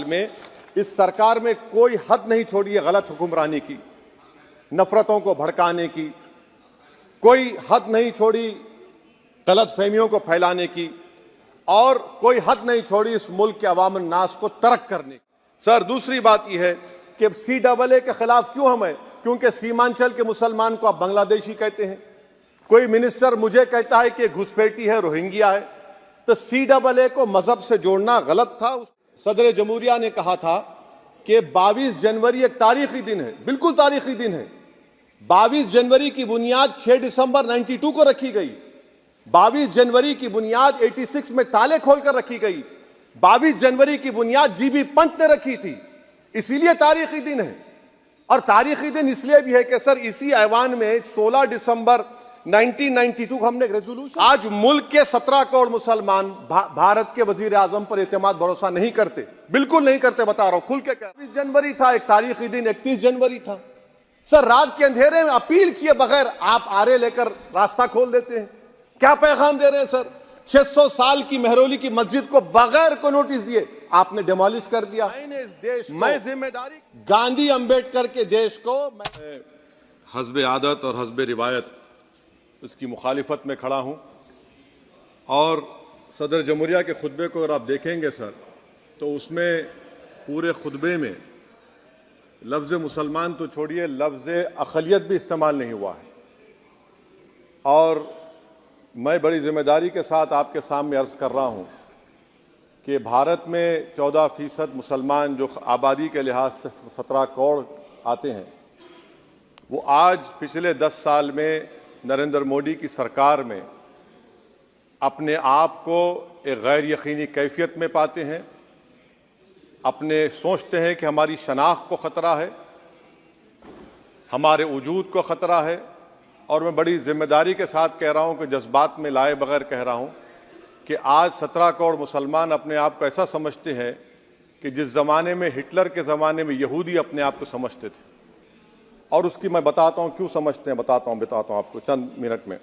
में इस सरकार में कोई हद नहीं छोड़ी है गलत हुक्मरानी की, नफरतों को भड़काने की, कोई हद नहीं छोड़ी गलत फहमियों को फैलाने की, और कोई हद नहीं छोड़ी इस मुल्क के अवाम नास को तर्क करने की। सर, दूसरी बात यह है कि CAA के खिलाफ क्यों हम हैं? क्योंकि सीमांचल के मुसलमान को आप बांग्लादेशी कहते हैं। कोई मिनिस्टर मुझे कहता है कि घुसपैठी है, रोहिंग्या है, तो CAA को मजहब से जोड़ना गलत था। सदर जमहूरिया ने कहा था कि 22 जनवरी एक तारीखी दिन है, बिल्कुल तारीखी दिन है। 22 जनवरी की बुनियाद 6 दिसंबर 92 को रखी गई। 22 जनवरी की बुनियाद 86 में ताले खोलकर रखी गई। 22 जनवरी की बुनियाद GB पंत ने रखी थी, इसीलिए तारीखी दिन है। और तारीखी दिन इसलिए भी है कि सर इसी ऐवान में 16 दिसंबर 1992 को हमने रेजोल्यूशन, आज मुल्क के 17 करोड़ मुसलमान भारत के वजीर आजम पर एतमाद भरोसा नहीं करते, बिल्कुल नहीं करते, बता रहा हूं खुल के। 20 जनवरी था एक तारीखी दिन, 31 जनवरी था। सर रात के अंधेरे में अपील किए बगैर आप आरे लेकर रास्ता खोल देते हैं। क्या पैगाम दे रहे हैं सर? 600 साल की मेहरौली की मस्जिद को बगैर को नोटिस दिए आपने डिमोलिश कर दिया। इस देश मैं जिम्मेदारी गांधी अंबेडकर के देश को हस्बे आदत और हस्बे रिवायत उसकी मुखालिफत में खड़ा हूं। और सदर जमहूरिया के खुतबे को अगर आप देखेंगे सर, तो उसमें पूरे खुतबे में लफ्ज़ मुसलमान तो छोड़िए, लफ्ज़ अक़लियत भी इस्तेमाल नहीं हुआ है। और मैं बड़ी जिम्मेदारी के साथ आपके सामने अर्ज़ कर रहा हूँ कि भारत में 14% मुसलमान जो आबादी के लिहाज से 17 करोड़ आते हैं, वो आज पिछले 10 साल में नरेंद्र मोदी की सरकार में अपने आप को एक गैर यकीनी कैफियत में पाते हैं। अपने सोचते हैं कि हमारी शनाख्त को ख़तरा है, हमारे वजूद को ख़तरा है। और मैं बड़ी ज़िम्मेदारी के साथ कह रहा हूँ कि जज्बात में लाए बगैर कह रहा हूँ कि आज 17 करोड़ मुसलमान अपने आप को ऐसा समझते हैं कि जिस ज़माने में हिटलर के ज़माने में यहूदी अपने आप को समझते थे। और उसकी मैं बताता हूँ क्यों समझते हैं, बताता हूँ आपको चंद मिनट में।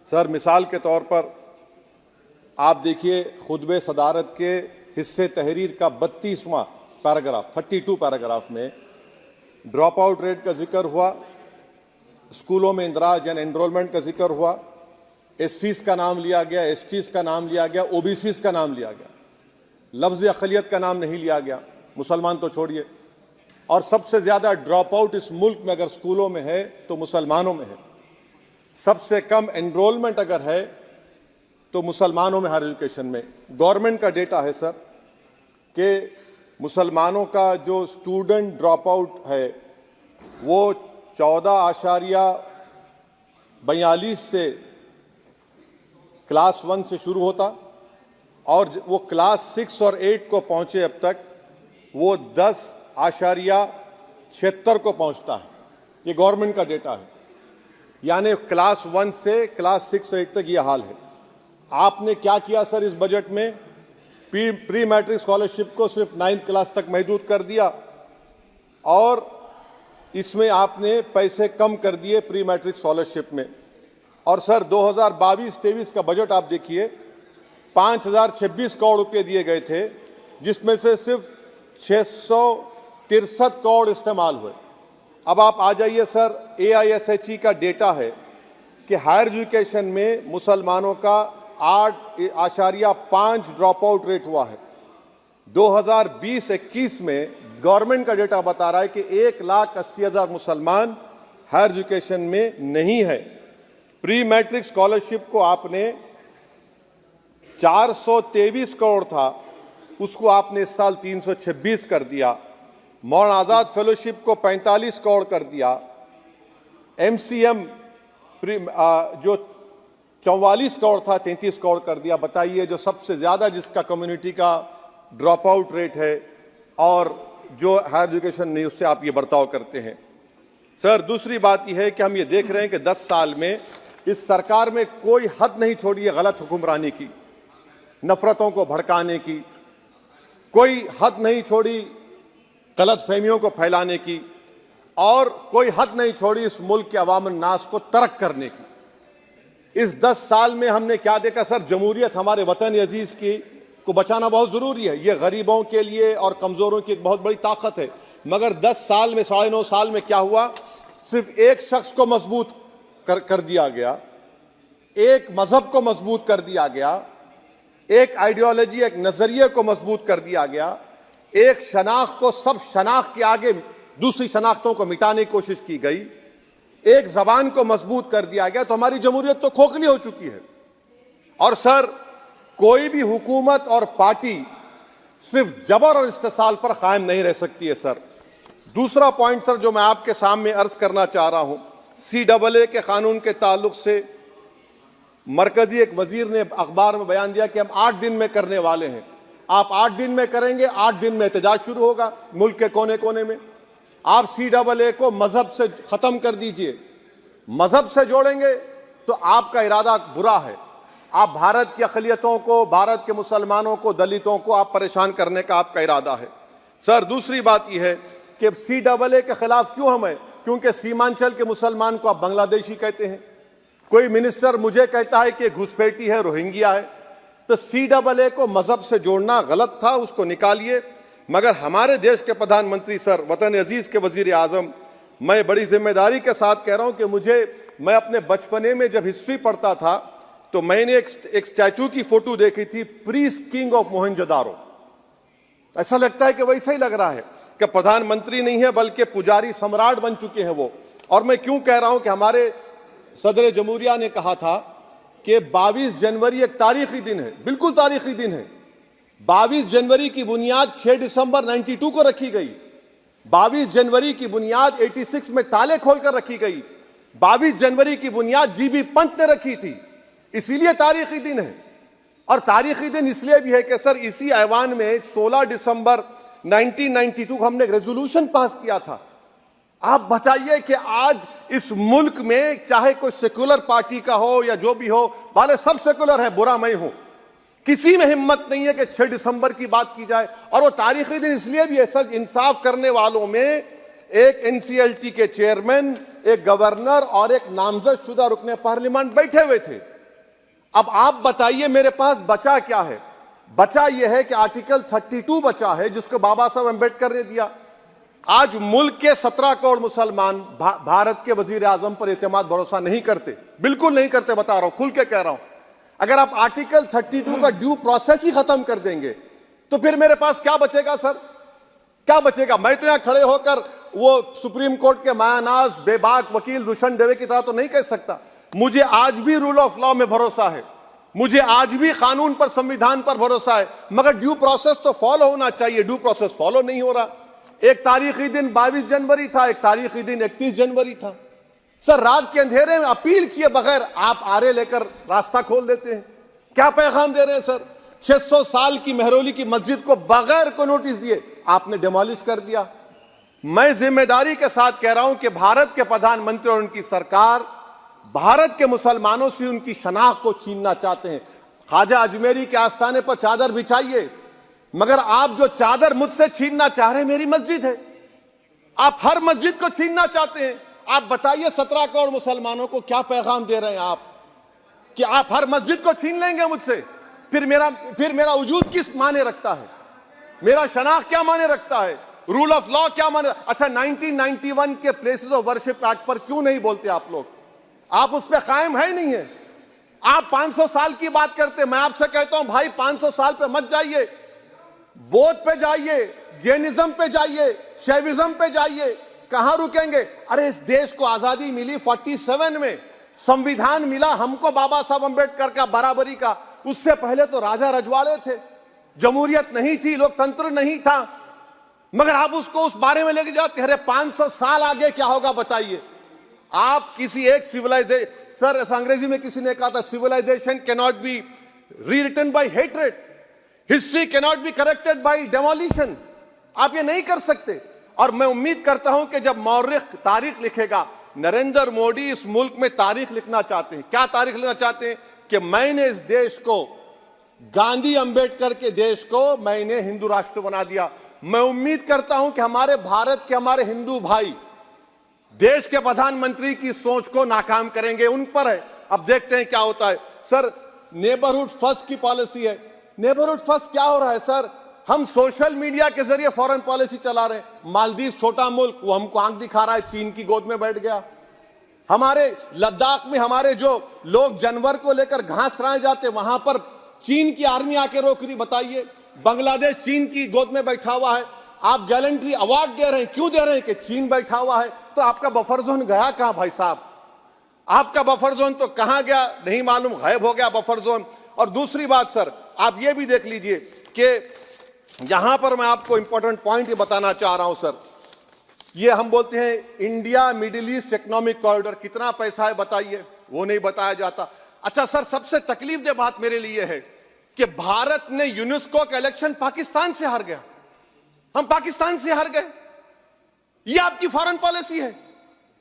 सर मिसाल के तौर पर आप देखिए खुतबे सदारत के हिस्से तहरीर का 32वां पैराग्राफ, 32 पैराग्राफ में ड्रॉप आउट रेट का जिक्र हुआ, स्कूलों में इंदराज यानी एनरोलमेंट का जिक्र हुआ, SCs का नाम लिया गया, STs का नाम लिया गया, OBCs का नाम लिया गया, लफ्ज़ अक़लियत का नाम नहीं लिया गया, मुसलमान तो छोड़िए। और सबसे ज़्यादा ड्रॉप आउट इस मुल्क में अगर स्कूलों में है तो मुसलमानों में है। सबसे कम एनरोलमेंट अगर है तो मुसलमानों में हायर एजुकेशन में। गवर्नमेंट का डेटा है सर कि मुसलमानों का जो स्टूडेंट ड्रॉप आउट है वो 14.42 से क्लास 1 से शुरू होता, और वो क्लास 6 और 8 को पहुंचे अब तक वो 10.76 को पहुंचता है। ये गवर्नमेंट का डेटा है, यानी क्लास 1 से क्लास 6 से 8 तक ये हाल है। आपने क्या किया सर इस बजट में? प्री मैट्रिक स्कॉलरशिप को सिर्फ 9th क्लास तक महदूद कर दिया, और इसमें आपने पैसे कम कर दिए प्री मैट्रिक स्कॉलरशिप में। और सर 2022-23 का बजट आप देखिए, 5026 करोड़ रुपए दिए गए थे, जिसमें से सिर्फ 663 करोड़ इस्तेमाल हुए। अब आप आ जाइए सर, AISHE का डेटा है कि हायर एजुकेशन में मुसलमानों का 8.5 ड्रॉप आउट रेट हुआ है। 2020-21 में गवर्नमेंट का डेटा बता रहा है कि 1,80,000 मुसलमान हायर एजुकेशन में नहीं है। प्री मैट्रिक स्कॉलरशिप को आपने 423 करोड़ था, उसको आपने इस साल 326 कर दिया। मौलाना आज़ाद फेलोशिप को 45 करोड़ कर दिया। MCM जो 44 करोड़ था 33 करोड़ कर दिया। बताइए, जो सबसे ज़्यादा जिसका कम्युनिटी का ड्रॉप आउट रेट है और जो हायर एजुकेशन नहीं, उससे आप ये बर्ताव करते हैं। सर दूसरी बात यह है कि हम ये देख रहे हैं कि 10 साल में इस सरकार में कोई हद नहीं छोड़ी है गलत हुक्मरानी की, नफरतों को भड़काने की, कोई हद नहीं छोड़ी गलत फहमियों को फैलाने की, और कोई हद नहीं छोड़ी इस मुल्क के अवाम नास को तर्क करने की। इस 10 साल में हमने क्या देखा सर? जमहूरियत हमारे वतन अजीज की को बचाना बहुत ज़रूरी है। ये गरीबों के लिए और कमज़ोरों की एक बहुत बड़ी ताकत है। मगर 10 साल में, 9.5 साल में क्या हुआ? सिर्फ एक शख्स को मजबूत कर दिया गया, एक मजहब को मजबूत कर दिया गया, एक आइडियोलॉजी, एक नज़रिए को मजबूत कर दिया गया, एक शनाख्त को सब शनाख्त के आगे दूसरी शनाख्तों को मिटाने की कोशिश की गई, एक ज़बान को मजबूत कर दिया गया, तो हमारी जमहूरियत तो खोखली हो चुकी है। और सर, कोई भी हुकूमत और पार्टी सिर्फ जबर और इस्तेसाल पर कायम नहीं रह सकती है सर। दूसरा पॉइंट सर जो मैं आपके सामने अर्ज करना चाह रहा हूं, CAA के कानून के ताल्लुक से मरकजी एक वजीर ने अखबार में बयान दिया कि हम 8 दिन में करने वाले हैं। आप 8 दिन में करेंगे, 8 दिन में एहतजाज शुरू होगा मुल्क के कोने कोने में। आप CAA को मजहब से खत्म कर दीजिए, मजहब से जोड़ेंगे तो आपका इरादा बुरा है। आप भारत की अक़लियतों को, भारत के मुसलमानों को, दलितों को आप परेशान करने का आपका इरादा है। सर, दूसरी बात यह है कि CAA के खिलाफ क्यों हम हैं? क्योंकि सीमांचल के मुसलमान को आप बांग्लादेशी कहते हैं। कोई मिनिस्टर मुझे कहता है कि घुसपैठी है, रोहिंग्या है। तो CAA को मजहब से जोड़ना गलत था, उसको निकालिए। मगर हमारे देश के प्रधानमंत्री सर, वतन अजीज के वजीर आजम, मैं बड़ी जिम्मेदारी के साथ कह रहा हूं कि मैं अपने बचपने में जब हिस्ट्री पढ़ता था तो मैंने एक स्टैचू की फोटो देखी थी, प्रीस्ट किंग ऑफ मोहनजोदारो। ऐसा लगता है कि वैसा ही लग रहा है कि प्रधानमंत्री नहीं है बल्कि पुजारी सम्राट बन चुके हैं वो। और मैं क्यों कह रहा हूं कि हमारे सदर जमहूरिया ने कहा था कि 22 जनवरी एक तारीखी दिन है, बिल्कुल तारीखी दिन है। 22 जनवरी की बुनियाद 6 दिसंबर 92 को रखी गई। 22 जनवरी की बुनियाद 86 में ताले खोलकर रखी गई। 22 जनवरी की बुनियाद GB पंत ने रखी थी, इसीलिए तारीखी दिन है। और तारीखी दिन इसलिए भी है कि सर, इसी ऐवान में 16 दिसंबर 1992 को हमने एक रेजोल्यूशन पास किया था। आप बताइए कि आज इस मुल्क में चाहे कोई सेकुलर पार्टी का हो या जो भी हो, वाले सब सेकुलर है, बुरा मैं हूं, किसी में हिम्मत नहीं है कि 6 दिसंबर की बात की जाए। और वो तारीखी दिन इसलिए भी है सर, इंसाफ करने वालों में एक NCLT के चेयरमैन, एक गवर्नर और एक नामजद शुदा रुकने पार्लियामेंट बैठे हुए थे। अब आप बताइए मेरे पास बचा क्या है? बचा यह है कि आर्टिकल 32 बचा है जिसको बाबा साहब अम्बेडकर ने दिया। आज मुल्क के 17 करोड़ मुसलमान भारत के वजीर आजम पर एतमाद भरोसा नहीं करते, बिल्कुल नहीं करते, बता रहा हूं, खुल के कह रहा हूं। अगर आप आर्टिकल 32 का ड्यू प्रोसेस ही खत्म कर देंगे तो फिर मेरे पास क्या बचेगा सर? क्या बचेगा? मैं तो यहां खड़े होकर वो सुप्रीम कोर्ट के मायानाज बेबाक वकील दुष्यंत दवे की तरह तो नहीं कह सकता। मुझे आज भी रूल ऑफ लॉ में भरोसा है, मुझे आज भी कानून पर, संविधान पर भरोसा है, मगर ड्यू प्रोसेस तो फॉलो होना चाहिए। ड्यू प्रोसेस फॉलो नहीं हो रहा। एक तारीखी दिन 22 जनवरी था, एक तारीखी दिन 31 जनवरी था। सर, रात के अंधेरे में अपील किए बगैर आप आरे लेकर रास्ता खोल देते हैं। क्या पैगाम दे रहे हैं सर? 600 साल की मेहरौली की मस्जिद को बगैर को नोटिस दिए आपने डिमोलिश कर दिया। मैं जिम्मेदारी के साथ कह रहा हूं कि भारत के प्रधानमंत्री और उनकी सरकार भारत के मुसलमानों से उनकी शनाख्त को छीनना चाहते हैं। ख्वाजा अजमेरी के आस्थाने पर चादर बिछाइए, मगर आप जो चादर मुझसे छीनना चाह रहे हैं, मेरी मस्जिद है, आप हर मस्जिद को छीनना चाहते हैं। आप बताइए 17 करोड़ मुसलमानों को क्या पैगाम दे रहे हैं आप कि आप हर मस्जिद को छीन लेंगे मुझसे? फिर मेरा वजूद किस माने रखता है? मेरा शनाख्त क्या माने रखता है? रूल ऑफ लॉ क्या माने? अच्छा, 1991 के प्लेसेस ऑफ वर्शिप एक्ट पर क्यों नहीं बोलते आप लोग? आप उस पर कायम है ही नहीं है। आप 500 साल की बात करते, मैं आपसे कहता हूं भाई 500 साल पे मत जाइए, बौद्ध पे जाइए, जैनिज्म पे जाइए, शैविज्म पे जाइए, कहां रुकेंगे? अरे इस देश को आजादी मिली 47 में, संविधान मिला हमको बाबा साहब अम्बेडकर का, बराबरी का। उससे पहले तो राजा रजवाड़े थे, जमहूरियत नहीं थी, लोकतंत्र नहीं था, मगर आप उसको उस बारे में लेके जाते। अरे 500 साल आगे क्या होगा बताइए? आप किसी एक सिविलाइजेशन, सर ऐसा अंग्रेजी में किसी ने कहा था, civilisation can not be rewritten by hatred, history can not be corrected by demolition. आप ये नहीं कर सकते। और मैं उम्मीद करता हूं कि जब मौर्रिख तारीख लिखेगा, नरेंद्र मोदी इस मुल्क में तारीख लिखना चाहते हैं। क्या तारीख लिखना चाहते हैं? कि मैंने इस देश को, गांधी अंबेडकर के देश को मैंने हिंदू राष्ट्र बना दिया। मैं उम्मीद करता हूं कि हमारे भारत के हमारे हिंदू भाई देश के प्रधानमंत्री की सोच को नाकाम करेंगे। उन पर है, अब देखते हैं क्या होता है। सर, नेबरहुड फर्स्ट की पॉलिसी है नेबरहुड फर्स्ट क्या हो रहा है सर? हम सोशल मीडिया के जरिए फॉरेन पॉलिसी चला रहे हैं। मालदीव छोटा मुल्क, वो हमको आंख दिखा रहा है, चीन की गोद में बैठ गया। हमारे लद्दाख में हमारे जो लोग जानवर को लेकर घास चराए जाते, वहां पर चीन की आर्मी आके रोक रही। बताइए, बांग्लादेश चीन की गोद में बैठा हुआ है। आप गैलेंट्री अवार्ड दे रहे हैं, क्यों दे रहे हैं? कि चीन बैठा हुआ है। तो आपका बफर जोन गया कहां भाई साहब? आपका बफर जोन तो कहां गया नहीं मालूम, गायब हो गया बफर जोन। और दूसरी बात सर, आप ये भी देख लीजिए कि यहां पर मैं आपको इंपॉर्टेंट पॉइंट ये बताना चाह रहा हूं सर। ये हम बोलते हैं India middle east economic corridor, कितना पैसा है बताइए, वो नहीं बताया जाता। अच्छा सर, सबसे तकलीफ दे बात मेरे लिए है कि भारत ने यूनेस्को का इलेक्शन पाकिस्तान से हार गया। हम पाकिस्तान से हार गए, ये आपकी फॉरेन पॉलिसी है।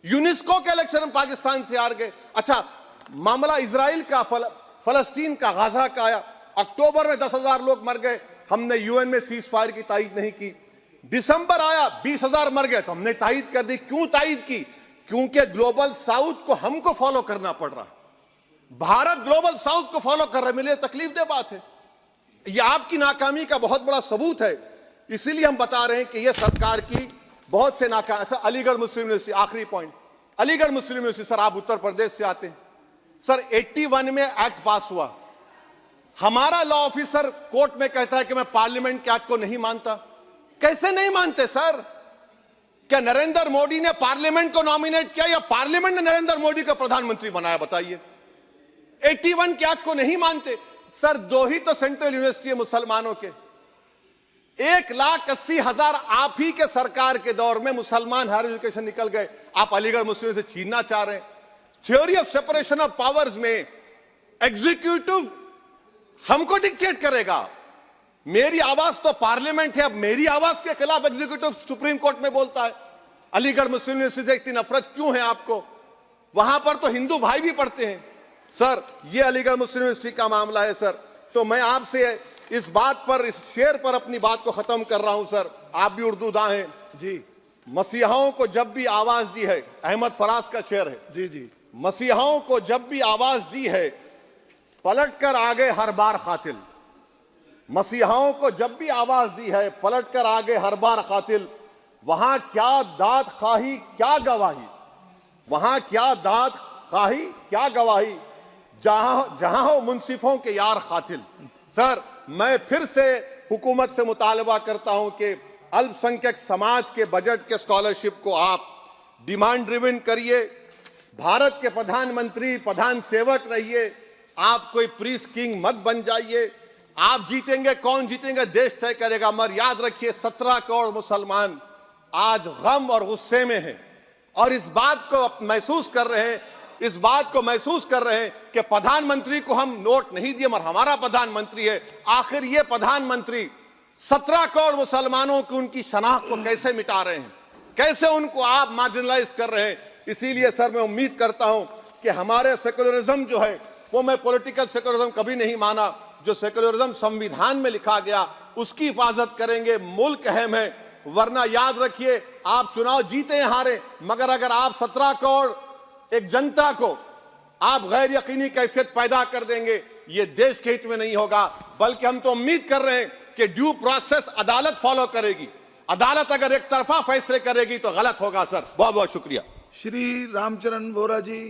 यूनेस्को के इलेक्शन हम पाकिस्तान से हार गए। अच्छा, मामला इजराइल का, फलस्तीन का, गाजा का आया। अक्टूबर में 10,000 लोग मर गए, हमने यूएन में सीज फायर की तायीद नहीं की। दिसंबर आया, 20,000 मर गए, तो हमने तायीद कर दी। क्यों तायीद की? क्योंकि ग्लोबल साउथ को हमको फॉलो करना पड़ रहा। भारत ग्लोबल साउथ को फॉलो कर रहा है। मेरे लिए तकलीफ दे बात है। यह आपकी नाकामी का बहुत बड़ा सबूत है। इसीलिए हम बता रहे हैं कि यह सरकार की बहुत से नाकाम। सर, अलीगढ़ मुस्लिम यूनिवर्सिटी, आखिरी पॉइंट, अलीगढ़ मुस्लिम यूनिवर्सिटी। सर, आप उत्तर प्रदेश से आते हैं। सर, 81 में एक्ट पास हुआ। हमारा लॉ ऑफिसर कोर्ट में कहता है कि मैं पार्लियामेंट के एक्ट को नहीं मानता। कैसे नहीं मानते सर? क्या नरेंद्र मोदी ने पार्लियामेंट को नॉमिनेट किया या पार्लियामेंट ने नरेंद्र मोदी को प्रधानमंत्री बनाया? बताइए। 81 के एक्ट को नहीं मानते। सर, 2 ही तो सेंट्रल यूनिवर्सिटी है मुसलमानों के। 1,80,000 आप ही के सरकार के दौर में मुसलमान हायर एजुकेशन निकल गए। आप अलीगढ़ मुस्लिम से छीनना चाह रहे हैं। Theory of separation of powers में एग्जीक्यूटिव हमको डिक्टेट करेगा। मेरी आवाज तो पार्लियामेंट है, अब मेरी आवाज के खिलाफ एग्जीक्यूटिव सुप्रीम कोर्ट में बोलता है। अलीगढ़ मुस्लिम यूनिवर्सिटी से इतनी नफरत क्यों है आपको? वहां पर तो हिंदू भाई भी पढ़ते हैं। सर, ये अलीगढ़ मुस्लिम यूनिवर्सिटी का मामला है सर। तो मैं आपसे इस बात पर, इस शेर पर अपनी बात को खत्म कर रहा हूं सर। आप भी उर्दू दां हैं जी। मसीहाओं को जब भी आवाज दी है, अहमद फराज का शेर है जी जी, मसीहाओं को जब भी आवाज दी है, पलट कर आ गए हर बार कातिल। मसीहाओं को जब भी आवाज दी है, पलट कर आ गए हर बार कातिल। वहां क्या दाद खाही क्या गवाही, वहां क्या दाद खाही क्या गवाही, जहां हो मुंसिफों के यार कातिल। सर, मैं फिर से हुकूमत से मुतालबा करता हूं कि अल्पसंख्यक समाज के बजट के स्कॉलरशिप को आप डिमांड ड्रिवन करिए। भारत के प्रधानमंत्री, प्रधान सेवक रहिए। आप कोई प्रीस किंग मत बन जाइए। आप जीतेंगे, कौन जीतेंगे देश तय करेगा। मगर याद रखिए, 17 करोड़ मुसलमान आज गम और गुस्से में हैं और इस बात को महसूस कर रहे हैं, इस बात को महसूस कर रहे हैं कि प्रधानमंत्री को हम नोट नहीं दिए मगर हमारा प्रधानमंत्री है। आखिर ये प्रधानमंत्री 17 करोड़ मुसलमानों की उनकी शनाख्त को कैसे मिटा रहे हैं, कैसे उनको आप मार्जिनलाइज कर रहे हैं। इसीलिए सर, मैं उम्मीद करता हूं कि हमारे सेकुलरिज्म जो है, वो मैं पॉलिटिकल सेकुलरिज्म कभी नहीं माना। जो सेकुलरिज्म संविधान में लिखा गया उसकी हिफाजत करेंगे। मुल्क अहम है, वरना याद रखिए, आप चुनाव जीते हारे, मगर अगर आप 17 करोड़ एक जनता को आप गैर यकीनी कैफियत पैदा कर देंगे, ये देश के हित में नहीं होगा। बल्कि हम तो उम्मीद कर रहे हैं कि ड्यू प्रोसेस अदालत फॉलो करेगी। अदालत अगर एक तरफा फैसले करेगी तो गलत होगा। सर, बहुत बहुत शुक्रिया। श्री रामचरण वोरा जी।